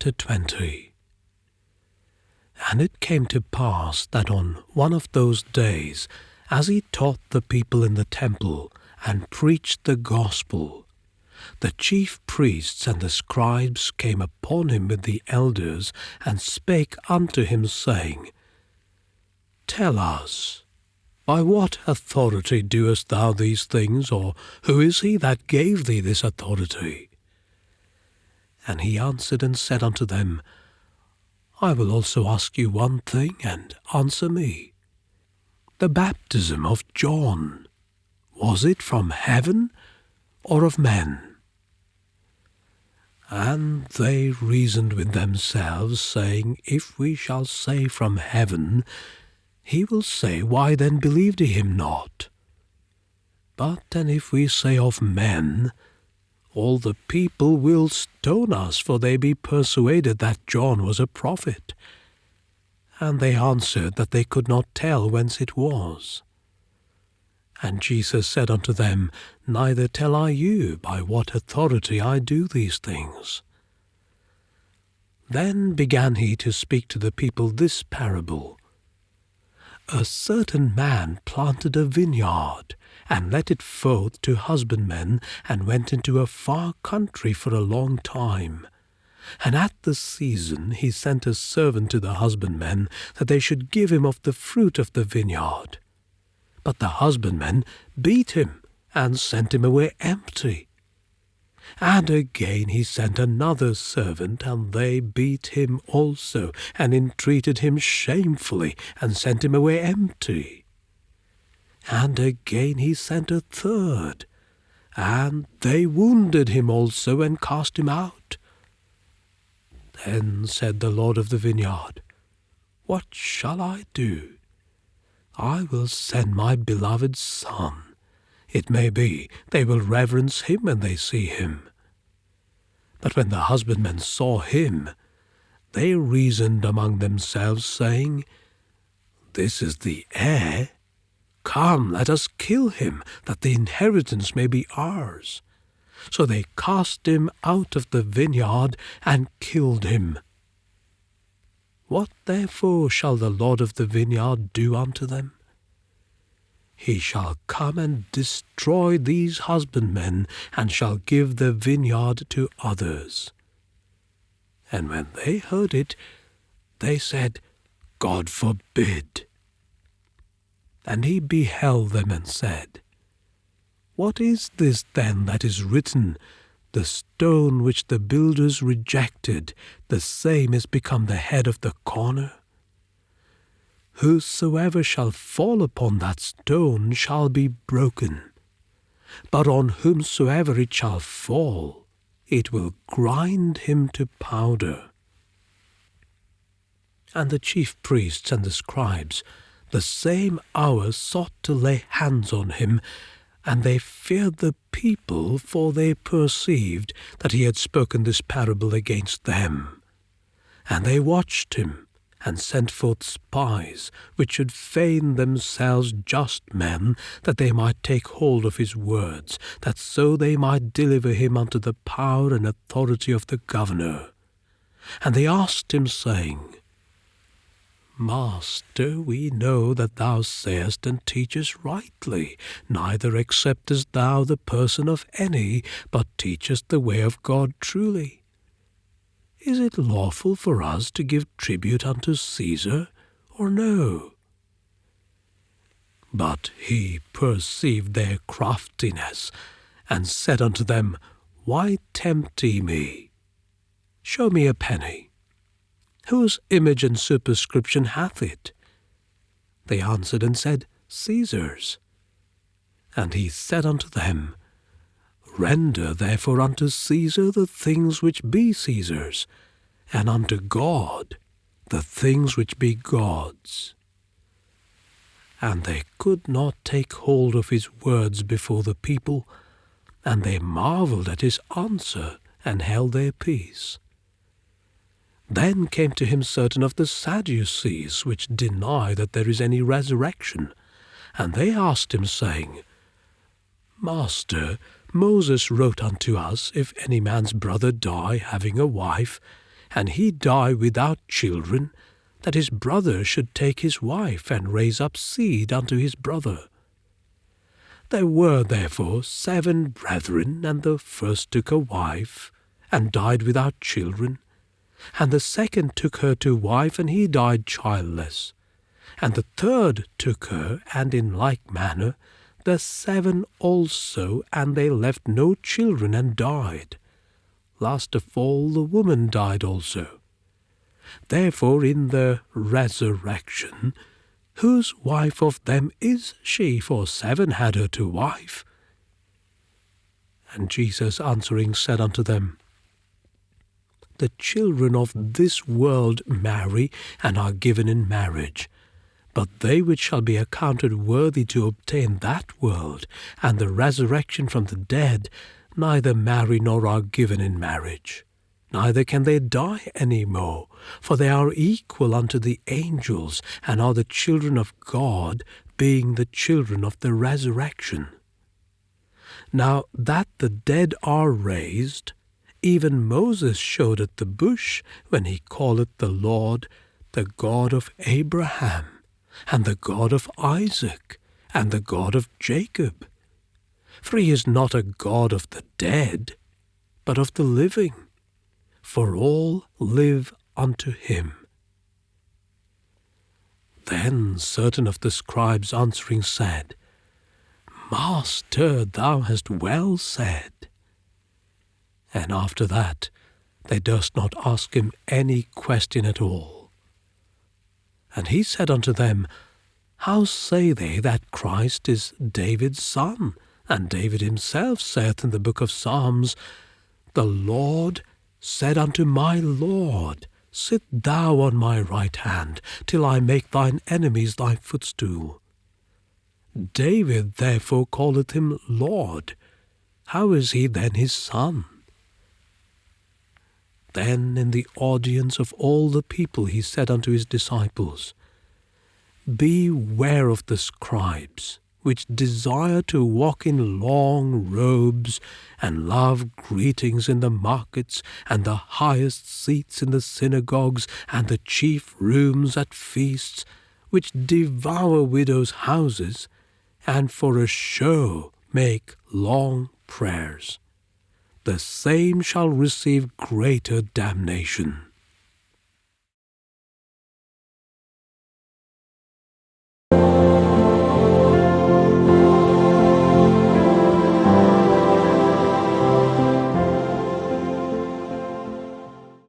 Chapter 20. And it came to pass that on one of those days, as he taught the people in the temple and preached the gospel, the chief priests and the scribes came upon him with the elders, and spake unto him, saying, Tell us, by what authority doest thou these things, or who is he that gave thee this authority? And he answered and said unto them, I will also ask you one thing, and answer me. The baptism of John, was it from heaven or of men? And they reasoned with themselves, saying, If we shall say from heaven, he will say, Why then believed ye him not? But and if we say of men, all the people will stone us, for they be persuaded that John was a prophet. And they answered that they could not tell whence it was. And Jesus said unto them, Neither tell I you by what authority I do these things. Then began he to speak to the people this parable. A certain man planted a vineyard, and let it forth to husbandmen, and went into a far country for a long time. And at the season he sent a servant to the husbandmen, that they should give him of the fruit of the vineyard. But the husbandmen beat him, and sent him away empty. And again he sent another servant, and they beat him also, and entreated him shamefully, and sent him away empty. And again he sent a third, and they wounded him also, and cast him out. Then said the Lord of the vineyard, What shall I do? I will send my beloved Son. It may be they will reverence him when they see him. But when the husbandmen saw him, they reasoned among themselves, saying, This is the heir. Come, let us kill him, that the inheritance may be ours. So they cast him out of the vineyard, and killed him. What therefore shall the Lord of the vineyard do unto them? He shall come and destroy these husbandmen, and shall give the vineyard to others. And when they heard it, they said, God forbid. And he beheld them and said, What is this then that is written? The stone which the builders rejected, the same is become the head of the corner. Whosoever shall fall upon that stone shall be broken, but on whomsoever it shall fall, it will grind him to powder. And the chief priests and the scribes the same hour sought to lay hands on him, and they feared the people, for they perceived that he had spoken this parable against them. And they watched him, and sent forth spies, which should feign themselves just men, that they might take hold of his words, that so they might deliver him unto the power and authority of the governor. And they asked him, saying, Master, we know that thou sayest and teachest rightly, neither acceptest thou the person of any, but teachest the way of God truly. Is it lawful for us to give tribute unto Caesar, or no? But he perceived their craftiness, and said unto them, Why tempt ye me? Show me a penny. Whose image and superscription hath it? They answered and said, Caesar's. And he said unto them, Render therefore unto Caesar the things which be Caesar's, and unto God the things which be God's. And they could not take hold of his words before the people, and they marveled at his answer, and held their peace. Then came to him certain of the Sadducees, which deny that there is any resurrection. And they asked him, saying, Master, Moses wrote unto us, if any man's brother die, having a wife, and he die without children, that his brother should take his wife, and raise up seed unto his brother. There were therefore 7 brethren, and the first took a wife, and died without children. And the second took her to wife, and he died childless. And the third took her, and in like manner the 7 also, and they left no children, and died. Last of all the woman died also. Therefore in the resurrection, whose wife of them is she? For 7 had her to wife. And Jesus answering said unto them, The children of this world marry, and are given in marriage. But they which shall be accounted worthy to obtain that world, and the resurrection from the dead, neither marry nor are given in marriage. Neither can they die any more, for they are equal unto the angels, and are the children of God, being the children of the resurrection. Now that the dead are raised, even Moses showed at the bush, when he calleth the Lord, the God of Abraham, and the God of Isaac, and the God of Jacob. For he is not a God of the dead, but of the living, for all live unto him. Then certain of the scribes answering said, Master, thou hast well said. And after that they durst not ask him any question at all. And he said unto them, How say they that Christ is David's son? And David himself saith in the book of Psalms, The Lord said unto my Lord, Sit thou on my right hand, till I make thine enemies thy footstool. David therefore calleth him Lord. How is he then his son? Then in the audience of all the people he said unto his disciples, Beware of the scribes, which desire to walk in long robes, and love greetings in the markets, and the highest seats in the synagogues, and the chief rooms at feasts, which devour widows' houses, and for a show make long prayers. The same shall receive greater damnation.